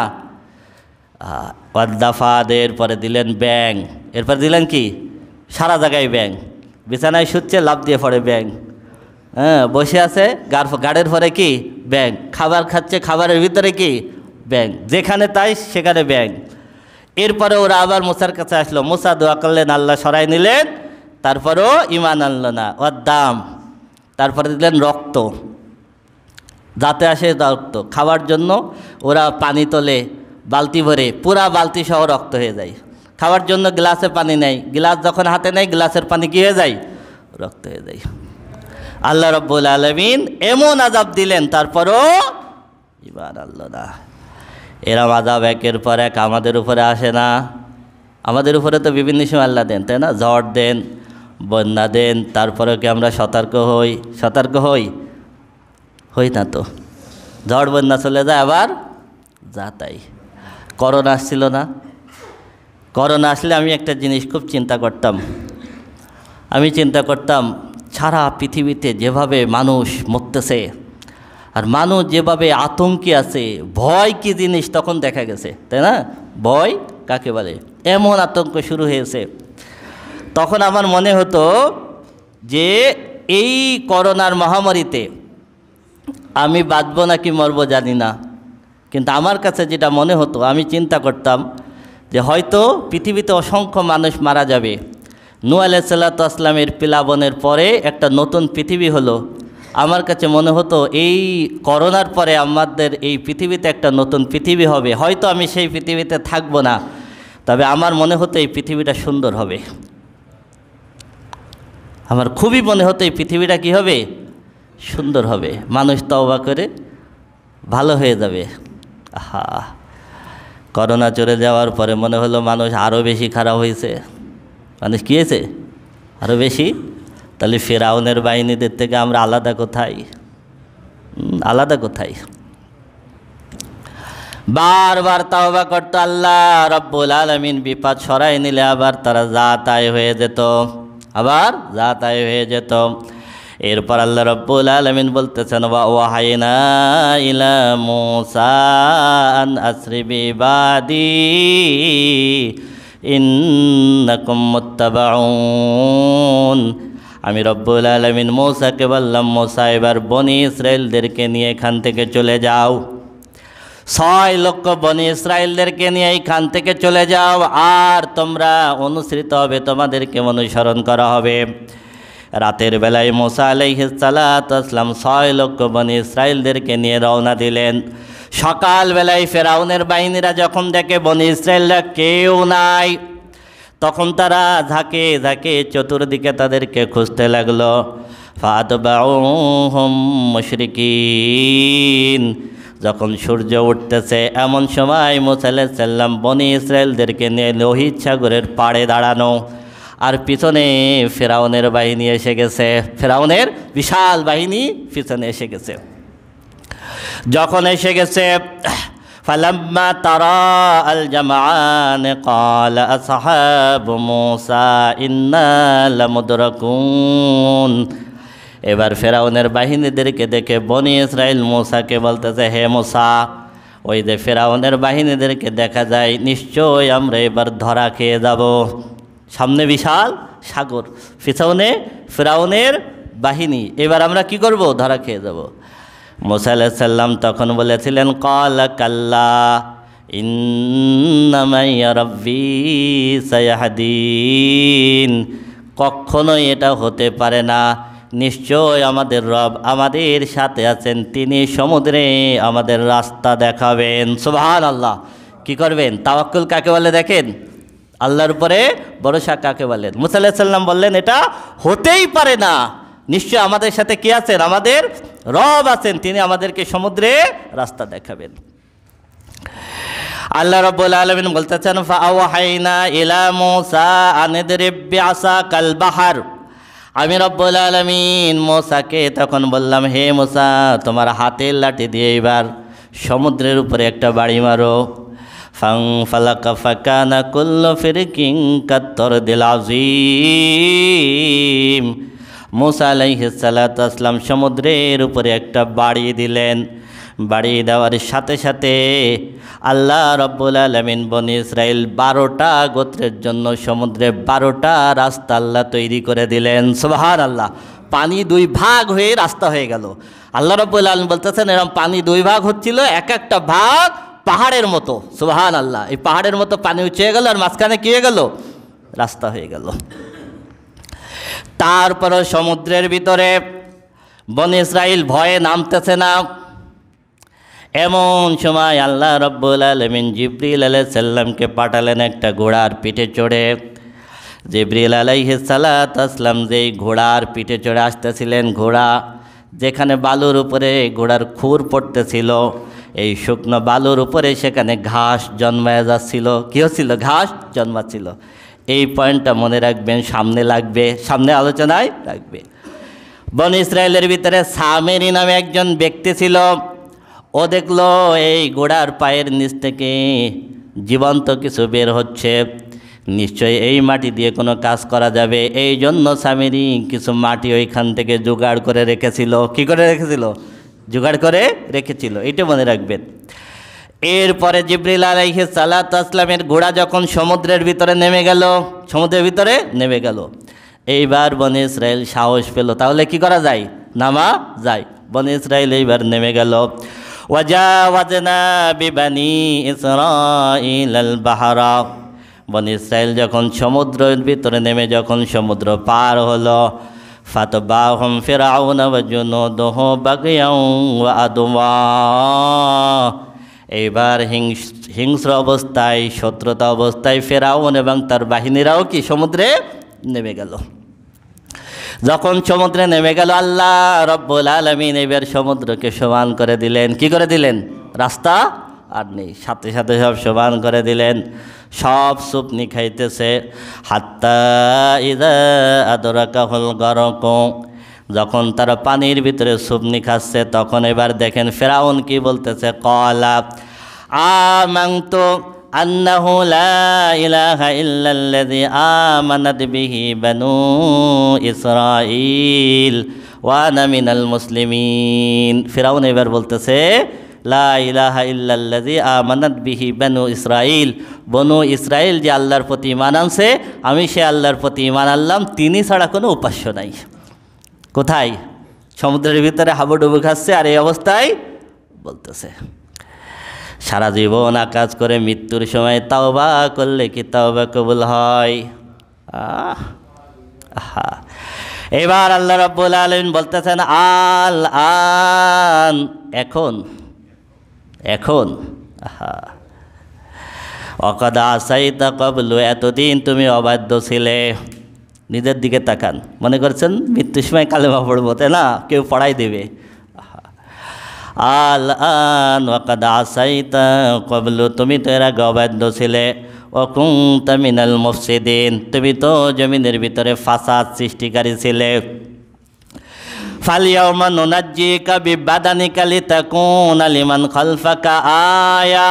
ওয়াদ্দাফাদ, এরপরে দিলেন ব্যাং। এরপর দিলেন কি? সারা জায়গায় ব্যাং, বিছানায় শুচ্ছে লাফ দিয়ে পড়ে ব্যাং, হ্যাঁ বসে আছে গাড়ের পরে কি? ব্যাং, খাবার খাচ্ছে খাবারের ভিতরে কি? ব্যাং, যেখানে তাই সেখানে ব্যাং। এরপরে ওরা আবার মুসার কাছে আসলো, মুসা দোয়া করলেন, আল্লাহ সরাই নিলেন, তারপরেও ঈমান আনলো না। ওয়াদ্দাম, তারপরে দিলেন রক্ত, যাতে আসে রক্ত খাওয়ার জন্য ওরা পানি তোলে বালতি ভরে, পুরা বালতি সহ রক্ত হয়ে যায়। খাওয়ার জন্য গ্লাসে পানি নেয়, গ্লাস যখন হাতে নেয় গ্লাসের পানি কী হয়ে যায়? রক্ত হয়ে যায়। আল্লাহ রাব্বুল আলামিন এমন আযাব দিলেন, তারপরও ঈমান আনলো না। এরম আযাব একের পর এক আমাদের উপরে আসে না? আমাদের উপরে তো বিভিন্ন সময় আল্লাহ দেন, তাই না? ঝড় দেন, বন্যা দেন, তারপরেও কি আমরা সতর্ক হই? সতর্ক হই না তো। ঝড় বন্যা চলে যায়, আবার যা তাই। করোনা আসছিল না? করোনা আসলে আমি একটা জিনিস খুব চিন্তা করতাম। আমি চিন্তা করতাম সারা পৃথিবীতে যেভাবে মানুষ মরতেছে, আর মানুষ যেভাবে আতঙ্কে আছে, ভয় কী জিনিস তখন দেখা গেছে, তাই না? ভয় কাকে বলে? এমন আতঙ্ক শুরু হয়েছে। তখন আমার মনে হতো যে এই করোনার মহামারীতে আমি বাঁচব নাকি মরব জানি না, কিন্তু আমার কাছে যেটা মনে হতো, আমি চিন্তা করতাম যে হয়তো পৃথিবীতে অসংখ্য মানুষ মারা যাবে। নূহ আলাইহিস সালাতু ওয়াস সালামের প্লাবনের পরে একটা নতুন পৃথিবী হলো। আমার কাছে মনে হতো এই করোনার পরে আমাদের এই পৃথিবীতে একটা নতুন পৃথিবী হবে। হয়তো আমি সেই পৃথিবীতে থাকবো না, তবে আমার মনে হতো এই পৃথিবীটা সুন্দর হবে। আমার খুবই মনে হতো এই পৃথিবীটা কী হবে? সুন্দর হবে, মানুষ তওবা করে ভালো হয়ে যাবে। আহা, করোনা চলে যাওয়ার পরে মনে হলো মানুষ আরও বেশি খারাপ হয়েছে। মানুষ কী হয়েছে? আরও বেশি। তাহলে ফিরআউনের বাহিনীদের থেকে আমরা আলাদা কোথায়? আলাদা কোথায়? বারবার তাওবা করতো, আল্লাহ রাব্বুল আলামিন বিপদ সরাই নিলে আবার তারা যা তাই হয়ে যেত, আবার যা তাই হয়ে যেত। এরপর আল্লাহ রাব্বুল আলামিন বলতেছেন, ওয়াহাইনা ইলা মূসা আন আসরি বিবাদি ইন্নাকুম মুত্তাবাউন। আমি রব্বুল আলামিন মূসাকে বললাম, মূসা এবার বনি ইসরাইলদেরকে নিয়ে এখান থেকে চলে যাও। 6 লক্ষ বনি ইসরাইলদেরকে নিয়ে এইখান থেকে চলে যাও, আর তোমরা অনুসৃত হবে, তোমাদেরকে অনুসরণ করা হবে। রাতের বেলায় মূসা আলাইহিস সালাতু ওয়াস সালাম 6 লক্ষ বনি ইসরাইলদেরকে নিয়ে রওনা দিলেন। সকালবেলায় ফেরাউনের বাহিনীরা যখন দেখে বনি ইসরাইলরা কেউ নাই, তখন তারা ঝাঁকে ঝাঁকে চতুর্দিকে তাদেরকে খুঁজতে লাগলো। ফাতবাউহুম মুশরিকিন। যখন সূর্য উঠতেছে এমন সময় মূসা আলাইহিস সালাম বনি ইসরাইলদেরকে নিয়ে লোহিত সাগরের পাড়ে দাঁড়ানো, আর পিছনে ফেরাউনের বাহিনী এসে গেছে। ফেরাউনের বিশাল বাহিনী পিছনে এসে গেছে। যখন এসে গেছে, ফালাম্মা তারা আল জামাআন ক্বালা আসহাবু মূসা ইন্না লামুদরাকুন। এবার ফেরাউনের বাহিনীদেরকে দেখে বনি ইসরাইল মূসাকে বলতেছে, হে মূসা, ওই যে ফেরাউনের বাহিনীদেরকে দেখা যায়, নিশ্চয়ই আমরা এবার ধরা খেয়ে যাব। সামনে বিশাল সাগর, পিছনে ফেরাউনের বাহিনী, এবার আমরা কি করব? ধরা খেয়ে যাব। মূসা আলাইহিস সালাম তখন বলেছিলেন, ক্বালা কাল্লা ইন্না মাইয়া রাব্বী সায়াহদিন, কখনোই এটা হতে পারে না, নিশ্চয় আমাদের রব আমাদের সাথে আছেন, তিনি সমুদ্রে আমাদের রাস্তা দেখাবেন। সুবহানাল্লাহ। কি করবেন? তাওয়াক্কুল কাকে বলে দেখেন? আল্লাহর উপরে ভরসা কাকে বলেন? মূসা আলাইহিস সালাম বললেন, এটা হতেই পারে না, নিশ্চয় আমাদের সাথে কি আছেন? আমাদের রব আছেন, তিনি আমাদেরকে সমুদ্রে রাস্তা দেখাবেন। আল্লাহ রাব্বুল আলামিন বলতেছেন, ফাআওহাইনা ইলা মূসা আন ইদরিব বিআসাকাল বাহর, আমি রব্বুল আলামিন মূসাকে তখন বললাম, হে মূসা, তোমার হাতের লাঠি দিয়ে এবার সমুদ্রের উপরে একটা বাড়ি মারো। ফালাকা ফাকানা কুল্লু ফিরকিন কাত্তরদিল আযীম, মূসা আলাইহিস সালাতু ওয়াস সালাম সমুদ্রের উপরে একটা বাড়ি দিলেন। বাড়ি দেওয়ার সাথে সাথে আল্লাহ রব্বুল আলামিন বনি ইসরাইল 12টা গোত্রের জন্য সমুদ্রে 12টা রাস্তা আল্লাহ তৈরি করে দিলেন। সুবহানাল্লাহ। পানি 2 ভাগ হয়ে রাস্তা হয়ে গেল। আল্লাহ রব্বুল আলামিন বলতেছেন, এরকম পানি 2 ভাগ হচ্ছিল, এক একটা ভাগ পাহাড়ের মতো। সুবহানাল্লাহ। এই পাহাড়ের মতো পানি উঁচু হয়ে গেল, আর মাঝখানে কী হয়ে গেল? রাস্তা হয়ে গেল। তারপরও সমুদ্রের ভিতরে বনি ইসরাইল ভয়ে নামতেছে না। এমন সময় আল্লাহ রব্বুল আলামিন জিবরিল আলাইহিস সালামকে পাঠালেন একটা ঘোড়ার পিঠে চড়ে। জিবরিল আলাইহিস সালাতু ওয়াস সালাম যেই ঘোড়ার পিঠে চড়ে আসতেছিলেন, ঘোড়া যেখানে বালুর উপরে ঘোড়ার খুর পড়তেছিল, এই শুকনো বালুর উপরে সেখানে ঘাস জন্মায় যাচ্ছিল। কী হচ্ছিল? ঘাস জন্মাচ্ছিল। এই পয়েন্টটা মনে রাখবেন, সামনে লাগবে, সামনে আলোচনায় রাখবে। বনি ইসরায়েলের ভিতরে সামেরি নামে একজন ব্যক্তি ছিল। ও দেখলো এই ঘোড়ার পায়ের নিচ থেকে জীবন্ত কিছু বের হচ্ছে, নিশ্চয়ই এই মাটি দিয়ে কোনো কাজ করা যাবে। এই জন্য সামেরি কিছু মাটি ওইখান থেকে জোগাড় করে রেখেছিল। কি করে রেখেছিল? জোগাড় করে রেখেছিল। এটা মনে রাখবেন। এরপরে জিবরিল আলাইহিস সালাতু ওয়াস সালামের ঘোড়া যখন সমুদ্রের ভিতরে নেমে গেল, সমুদ্রের ভিতরে নেমে গেল, এইবার বনি ইসরাইল সাহস পেল, তাহলে কি করা যায়? নামা যায়। বনি ইসরাইল এইবার নেমে গেল। ওয়াজাওয়াজনা বিবানি ইসরাঈলাল বাহরা, বনি ইসরাইল যখন সমুদ্রের ভিতরে নেমে যখন সমুদ্র পার হলো, ফাতবাহুম ফিরআউন ওয়া জুনুদুহু বাগিয়াও ওয়া আদওয়া, এইবার হিংস্র অবস্থায়, শত্রুতা অবস্থায় ফেরাউন এবং তার বাহিনীরাও কি সমুদ্রে নেমে গেল। যখন সমুদ্রে নেমে গেল, আল্লাহ রব্বুল আলামিন এবার সমুদ্রকে সমান করে দিলেন। কি করে দিলেন? রাস্তা আর নেই, সাথে সাথে সব সমান করে দিলেন। সব সুপনি খাইতেছে। হাত্তা ইযা আদরাকাহুল গরক, যখন তারা পানির ভিতরে সুপনি খাচ্ছে, তখন এবার দেখেন ফেরাউন কি বলতেছে, ক্বালা আমানতু আন্নাহু লা ইলাহা ইল্লাল্লাযী আমানাত বিহি বানু ইসরাঈল ওয়া আনা মিনাল মুসলিমিন। ফেরাউন এবার বলতেছে, লা ইলাহা ইল্লাল্লাযী আমানাত বিহি বানু ইসরাঈল, বনু ইসরাঈল যে আল্লাহর প্রতি ঈমান আনছে, আমি সে আল্লাহর প্রতি ঈমান আনলাম, তিনি ছাড়া কোনো উপাস্য নাই। কোথায়? সমুদ্রের ভিতরে হাবুডুবু খাচ্ছে, আর এই অবস্থায় বলতেছে। সারা জীবন আকাজ করে মৃত্যুর সময় তাওবা করলে কি তাওবা কবুল হয়? এবার আল্লাহ রাব্বুল আলামিন বলতেছেন, আল আন, এখন এখন ওয়াকাদ আসাইতা ক্বাবলু, এতদিন তুমি অবাধ্য ছিলে। নিজের দিকে তাকান, মনে করছেন মৃত্যুর সময় কালেমা পড়বো, তাই না? কেউ পড়াই দেবে। আল আন ওয়াকাদ আসাইতা ক্বাবলু, তুমি তো এর আগে অবাধ্য ছিলে। ওয়া কুনতা মিনাল মুফসিদিন, তুমি তো জমিনের ভিতরে ফাসাদ সৃষ্টিকারী ছিলে। ফালইয়াউমা নুনাজ্জিকা বিবাদানিকা লিতাকুনা লিমান খালফাকা আয়া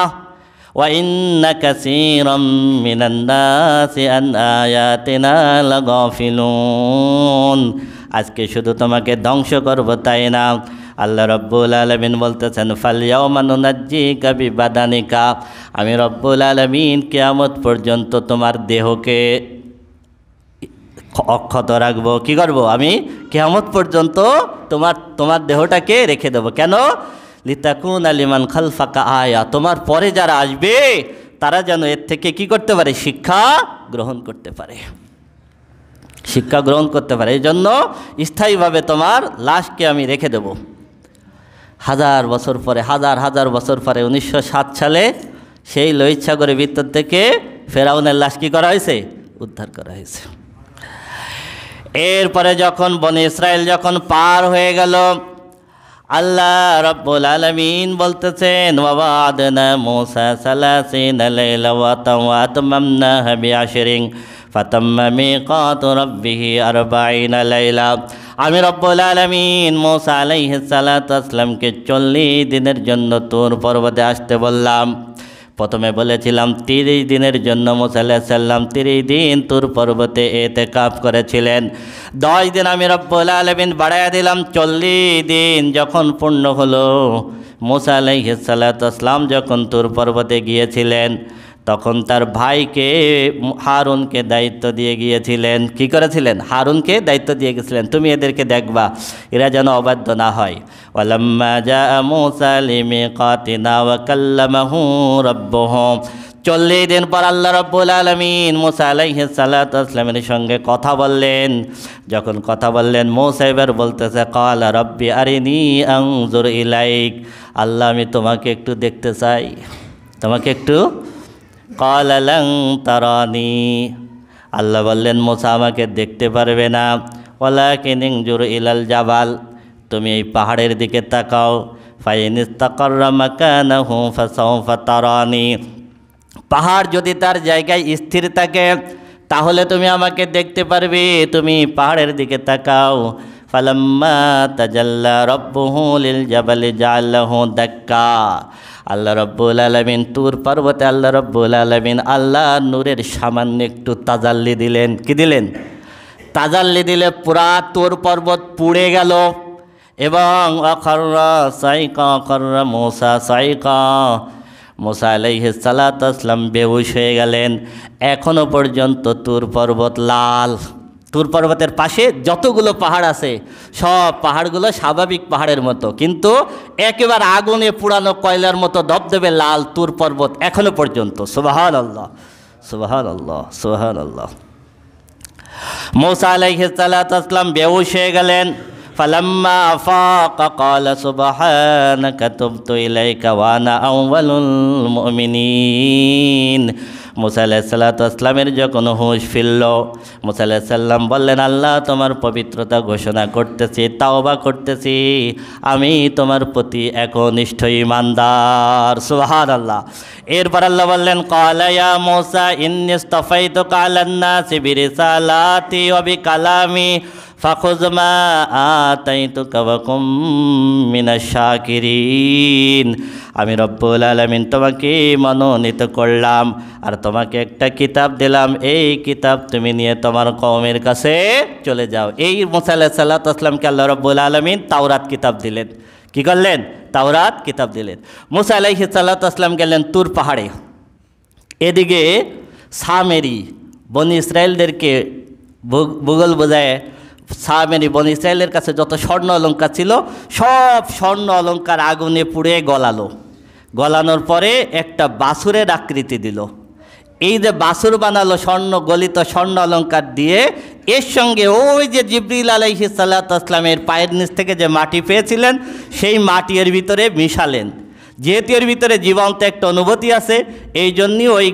ওয়া ইন্না কাসীরাম মিনান নাসি আন আয়াতিনা লাগাফিলুন। আজকে শুধু তোমাকে ধ্বংস করব তাই না, আল্লাহ রব্বুল আলামিন বলতেছেন ফালইয়াউমা নুনাজ্জিকা বিবাদানিকা, আমি রব্বুল আলামিন কিয়ামত পর্যন্ত তোমার দেহকে অক্ষত রাখবো। কি করব? আমি কিয়ামত পর্যন্ত তোমার দেহটাকে রেখে দেবো। কেন? লিতাকুনা লিমান খালফাকা আয়া, তোমার পরে যারা আসবে তারা যেন এর থেকে কি করতে পারে? শিক্ষা গ্রহণ করতে পারে, শিক্ষা গ্রহণ করতে পারে। এই জন্য স্থায়ীভাবে তোমার লাশকে আমি রেখে দেব। হাজার বছর পরে, হাজার বছর পরে 1907 সালে সেই লোহিত সাগরের ভিতর থেকে ফেরাউনের লাশ কি করা হয়েছে? উদ্ধার করা হয়েছে। এরপরে যখন বনি ইসরাইল যখন পার হয়ে গেল, আল্লাহ রাব্বুল আলামিন বলতেছেন ওয়াবাদনা মূসা 30 লাইলা ওয়া তামামনাহা বিআশরিন ফাতাম্মা মিকাতু রাব্বিহি 40 লাইলা। আমি রব্বুল আলামিন মূসা আলাইহিস সালাতু ওয়াসসালামকে 40 দিনের জন্য তুর পর্বতে আসতে বললাম। প্রথমে বলেছিলাম 30 দিনের জন্য মূসা আলাইহিস সালাম 30 দিন তুর পর্বতে ইতিকাফ করেছিলেন। 10 দিন আমি রব্বুল আলামিন বাড়াইয়া দিলাম, 40 দিন যখন পূর্ণ হলো, মূসা আলাইহিস সালাতু ওয়াসসালাম যখন তুর পর্বতে গিয়েছিলেন তখন তার ভাইকে হারুনকে দায়িত্ব দিয়ে গিয়েছিলেন। কি করেছিলেন? হারুনকে দায়িত্ব দিয়ে গেছিলেন, তুমি এদেরকে দেখবা এরা যেন অবাধ্য না হয়। ওয়ালাম্মা জাআ মূসা লিমিকাতিনা ওয়া কাল্লামাহু রাব্বুহু, 40 দিন পর আল্লাহ রাব্বুল আলামিন মূসা আলাইহিস সালাতু ওয়াসসালামের সঙ্গে কথা বললেন। যখন কথা বললেন, মূসা এবার বলতেছে ক্বালা রাব্বি আরিনি আনজুর ইলাইক, আল্লাহ আমি তোমাকে একটু দেখতে চাই, তোমাকে একটু। ক্বালা লান তারানি, আল্লাহ বললেন মূসা আমাকে দেখতে পারবে না, ওয়ালাকিন ইনজুর ইলাল জাবাল, তুমি এই পাহাড়ের দিকে তাকাও, ফাইন ইস্তাকাররা মাকানাহু ফাসাউফা তারানি, পাহাড় যদি তার জায়গায় স্থির থাকে তাহলে তুমি আমাকে দেখতে পারবে, তুমি পাহাড়ের দিকে তাকাও। ফালাম্মা তাজাল্লা রাব্বুহু লিল জাবালি জাআলাহু দাক্কা, আল্লাহ রাব্বুল আলামিন তুর পর্বতে আল্লাহ রাব্বুল আলামিন আল্লাহ নূরের সামান্য একটু তাজাল্লি দিলেন। কি দিলেন? তাজাল্লি দিলে পুরা তুর পর্বত পুড়ে গেল এবং আখাররা সাইকা, আখাররা মূসা সাইকা, মূসা আলাইহিস সালাতু ওয়াসসালাম বেহুশ হয়ে গেলেন। এখনও পর্যন্ত তুর পর্বত লাল। তুর পর্বতের পাশে যতগুলো পাহাড় আছে সব পাহাড়গুলো স্বাভাবিক পাহাড়ের মতো, কিন্তু একেবারে আগুনে পুরানো কয়লার মতো দবদবে লাল তুর পর্বত এখনও পর্যন্ত। সুবহানাল্লাহ, সুবহানাল্লাহ, সুবহানাল্লাহ। মূসা আলাইহিস সালাতু ওয়াসসালাম বেহুশ হয়ে গেলেন। ফালাম্মা আফাকা ক্বালা সুবহানাকা তুবতু ইলাইকা ওয়া আনা আউয়ালুল মুমিনিন। মূসা আলাইহিস সালাতু ওয়াসসালামের যখন হুঁশ ফিরল, মূসা আলাইহিস সালাম বললেন আল্লাহ তোমার পবিত্রতা ঘোষণা করতেছি, তাওবা করতেছি, আমি তোমার প্রতি একনিষ্ঠ ঈমানদার। সুবহানাল্লাহ। এরপর আল্লাহ বললেন ক্বালা ইয়া মূসা ইন্নী ইসতাফাইতুকা আলান নাসি বিরিসালাতি ওয়া বিকালামি ফাখুয মা আতাইতুকা ওয়া কুম মিনাশ শাকিরিন। আমি রব্বুল আলামিন তোমাকে মনোনীত করলাম আর তোমাকে একটা কিতাব দিলাম, এই কিতাব তুমি নিয়ে তোমার কওমের কাছে চলে যাও। এই মূসা আলাইহিস সালাতু ওয়াসসালামকে আল্লাহ রব্বুল আলামিন তাওরাত কিতাব দিলেন। কি করলেন? তাওরাত কিতাব দিলেন। মূসা আলাইহিস সালাতু ওয়াসসালাম গেলেন তুর পাহাড়ে। এদিকে সামেরি বনি ইসরায়েলদেরকে ভূগোল বোঝায়, সামেরি বনি ইসরায়েলের কাছে যত স্বর্ণ অলঙ্কার ছিল সব স্বর্ণ অলঙ্কার আগুনে পুড়ে গলালো। গলানোর পরে একটা বাছুরের আকৃতি দিল। এই যে বাছুর বানালো স্বর্ণ গলিত স্বর্ণ অলঙ্কার দিয়ে, এর সঙ্গে ওই যে জিবরিল আলাইহিস সালাতু ওয়াসসালামের পায়ের নিচ থেকে যে মাটি পেয়েছিলেন সেই মাটি এর ভিতরে মিশালেন। যেহেতু এর ভিতরে জীবন্ত একটা অনুভূতি আছে, এই জন্যই ওই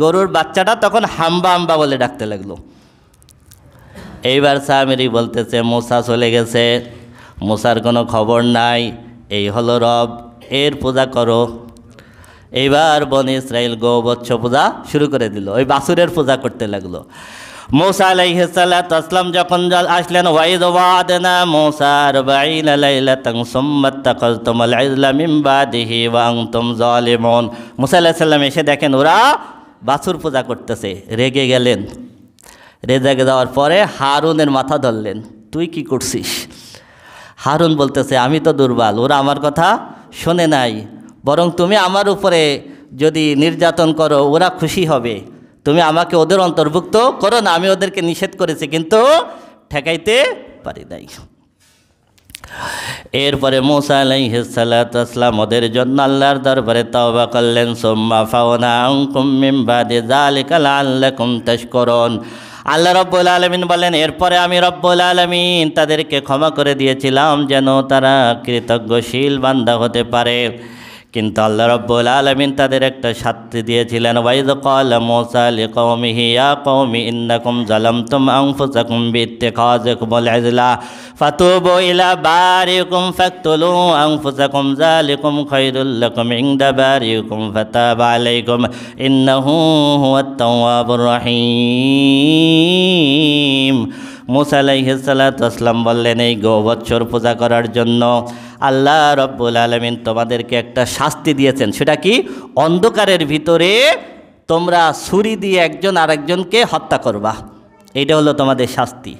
গরুর বাচ্চাটা তখন হাম্বা হাম্বা বলে ডাকতে লাগলো। এইবার সামেরি বলতেছে মূসা চলে গেছে, মূসার কোনো খবর নাই, এই হলো রব, এর পূজা করো। এইবার বনি ইসরাইল গোবৎস পূজা শুরু করে দিল, ওই বাছুরের পূজা করতে লাগলো। মূসা আলাইহিস সালাতু ওয়াসসালাম যখন আসলেন, ওয়াইদ ওয়া'আদনা মূসা 40 লাইলাতান সুম্মা তাখাযতুমুল ইজলা মিন বাদিহি ওয়া আনতুম যালিমুন। মূসা আলাইহিস সালাম এসে দেখেন ওরা বাছুর পূজা করতেছে, রেগে গেলেন। রেগে যাওয়ার পরে হারুনের মাথা ধরলেন। তুই কি করছিস? হারুন বলতেছে, আমি তো দুর্বল, ওরা আমার কথা শোনে নাই, বরং তুমি আমার উপরে যদি নির্যাতন করো ওরা খুশি হবে, তুমি আমাকে ওদের অন্তর্ভুক্ত করো না। আমি ওদেরকে নিষেধ করেছি কিন্তু ঠেকাইতে পারি নাই। এরপরে মূসা আলাইহিস সালাতু ওয়াস সালাম ওদের জন্য আল্লাহর দরবারে তওবা করলেন। সুম্মা ফাওনা আনকুম মিন বাদি যালিকা লাআল্লাকুম তাশকুরুন। আল্লাহ রব্বুল আলামিন বলেন, এরপরে আমি রব্বুল আলামিন তাদেরকে ক্ষমা করে দিয়েছিলাম যেন তারা কৃতজ্ঞশীল বান্দা হতে পারে। কিন্তু আল্লাহ রব্বুল আলামিন তাদের একটা শাস্তি দিয়েছিলেন। ওয়াইয ক্বালা মূসা লিকওমিহি ইয়া কওমি ইন্নাকুম যালামতুম আনফুসাকুম বিইত্তিখাযিকুমুল ইজলা ফাতুবু ইলা বারিকুম ফাকতুলু আনফুসাকুম যালিকুম খায়রুল লাকুম ইনদা বারিকুম ফাতাবা আলাইকুম ইন্নাহু হুয়াত তাওয়াবুর রহিম। মূসা আলাইহিস সালাতু ওয়াস সালাম বললেন, এই গোবৎসর পূজা করার জন্য আল্লাহ রব্বুল আলামিন তোমাদেরকে একটা শাস্তি দিয়েছেন। সেটা কি? অন্ধকারের ভিতরে তোমরা ছুরি দিয়ে একজন আরেকজনকে হত্যা করবা, এইটা হলো তোমাদের শাস্তি।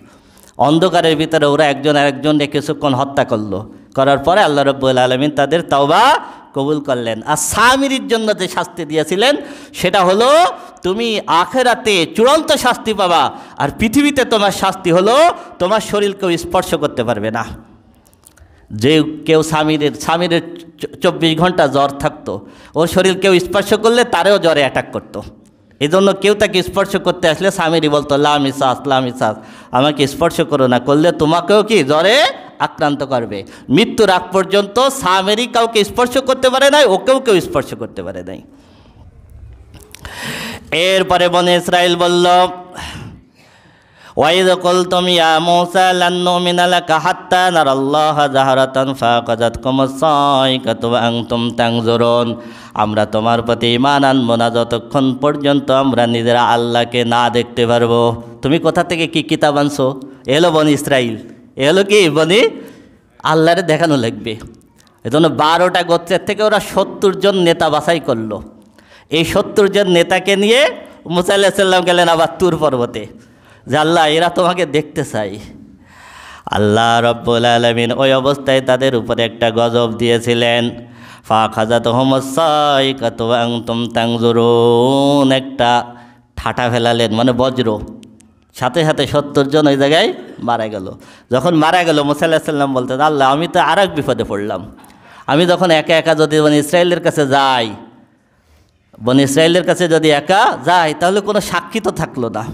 অন্ধকারের ভিতরে ওরা একজন আরেকজনকে কিছুক্ষণ হত্যা করলো, করার পরে আল্লাহ রব্বুল আলামিন তাদের তাওবা কবুল করলেন। আর সামিরীর জন্য যে শাস্তি দিয়েছিলেন সেটা হলো তুমি আখিরাতে চূড়ান্ত শাস্তি পাবা, আর পৃথিবীতে তোমার শাস্তি হলো তোমার শরীর কেউ স্পর্শ করতে পারবে না। যে কেউ সামিরের 24 ঘন্টা জ্বর থাকতো, ওর শরীর কেউ স্পর্শ করলে তারেও জ্বরে অ্যাটাক করতো। এই জন্য কেউ তাকে স্পর্শ করতে আসলে সামিরি বলতো, লা মিসাস লা মিসাস, আমাকে স্পর্শ করো না, করলে তোমাকেও কি জ্বরে আক্রান্ত করবে। মৃত্যুর আগ পর্যন্ত সামিরি কাউকে স্পর্শ করতে পারে নাই, ওকেও কেউ স্পর্শ করতে পারে নাই। এরপরে বনি ইসরাইল বলল, ওয়াইয কুলতুম ইয়া মূসা লান নুমিনা লাকা হাত্তা নারাল্লাহা জাহরাতান ফাআখাযাতকুমুস সাইকাতু ওয়া আনতুম তানজুরুন। আমরা তোমার প্রতি ঈমান আনবো না যতক্ষণ পর্যন্ত আমরা নিজেরা আল্লাহকে না দেখতে পারবো। তুমি কোথা থেকে কি কিতাব আনছো? এলো বনি ইসরাইল, এলো কি বনি আল্লাহরে দেখানো লাগবে। এজন্য 12টা গোত্রের থেকে ওরা 70 জন নেতা বাছাই করলো। এই 70 জন নেতাকে নিয়ে মূসা আলাইহিস সালাম গেলেন আবার তুর পর্বতে, যে আল্লাহ এরা তোমাকে দেখতে চাই। আল্লাহ রব্বুল আলামিন ওই অবস্থায় তাদের উপরে একটা গজব দিয়েছিলেন। ফাআখাযাতহুমুস সাইকাতু ওয়া আনতুম তানজুরুন, একটা ঠাটা ফেলালেন, মানে বজ্র, সাথে সাথে 70 জন ওই জায়গায় মারা গেল। যখন মারা গেল মূসা আলাইহিস সালাম বলতেন, আল্লাহ আমি তো আর এক বিপদে পড়লাম। আমি যখন একা একা যদি বনি ইসরায়েলের কাছে যাই, বনি ইসরায়েলের কাছে যদি একা যাই তাহলে কোনো সাক্ষী তো থাকলো না,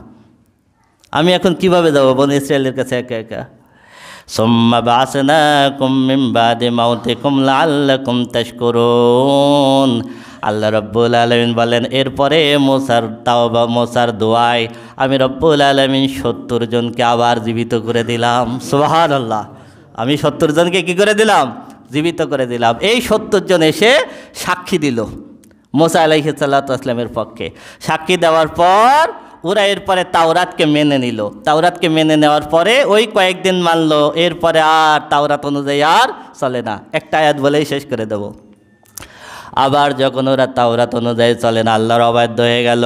আমি এখন কিভাবে যাব বনি ইসরায়েলের কাছে একা একা? সুম্মা বা'আসনাকুম মিন বাদি মাউতিকুম লাআল্লাকুম তাশকুরুন। আল্লাহ রব্বুল আলামিন বলেন, এরপরে মূসার দোয়ায় আমি রব্বুল আলামিন 70 জনকে আবার জীবিত করে দিলাম। সুবহানাল্লাহ, আমি 70 জনকে কি করে দিলাম? জীবিত করে দিলাম। এই 70 জন এসে সাক্ষী দিল মূসা আলাইহিস সালাতু ওয়াস সালামের পক্ষে। সাক্ষী দেওয়ার পর ওরা এরপরে তাওরাতকে মেনে নিল। তাওরাতকে মেনে নেওয়ার পরে ওই কয়েকদিন মানলো, এরপরে আর তাওরাত অনুযায়ী আর চলে না। একটা আয়াত বলেই শেষ করে দেব। আবার যখন ওরা তাওরাত অনুযায়ী চলে না, আল্লাহর অবাধ্য হয়ে গেল।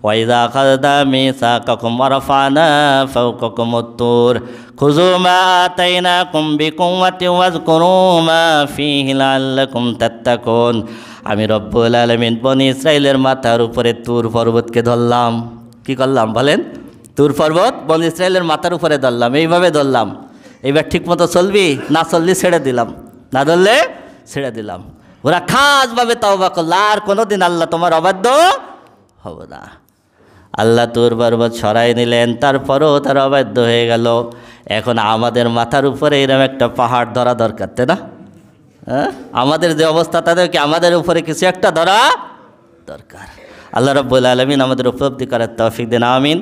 ওয়াইযা আখাযনা মিসাকাকুম ওয়া রাফা'না ফাওকাকুমুত তুর খুযু মা আতাইনাকুম বিকুওয়াতিন ওয়াযকুরু মা ফীহি লাআল্লাকুম তাত্তাকুন। আমি রব্বুল আলামিন বনি ইসরাইলের মাথার উপরে তুর পর্বতকে ধরলাম। কি করলাম বলেন? তুর পর্বত বনি ইসরায়েলের মাথার উপরে ধরলাম, এইভাবে ধরলাম। এইবার ঠিকমতো চলবি, না চললি ছেড়ে দিলাম, না ধরলে ছেড়ে দিলাম। ওরা খাসভাবে তওবা করলো, আর কোনোদিন আল্লাহ তোমার অবাধ্য হব না। আল্লাহ তুর পর্বত সরাই নিলেন, তারপরও তারা অবাধ্য হয়ে গেল। এখন আমাদের মাথার উপরে এরকম একটা পাহাড় ধরা দরকার, তাই না? হ্যাঁ, আমাদের যে অবস্থা তাদেরকে আমাদের উপরে কিছু একটা ধরা দরকার। আল্লাহ রাব্বুল আলামিন আমাদের উপলব্ধি করার তৌফিক দেন, আমিন।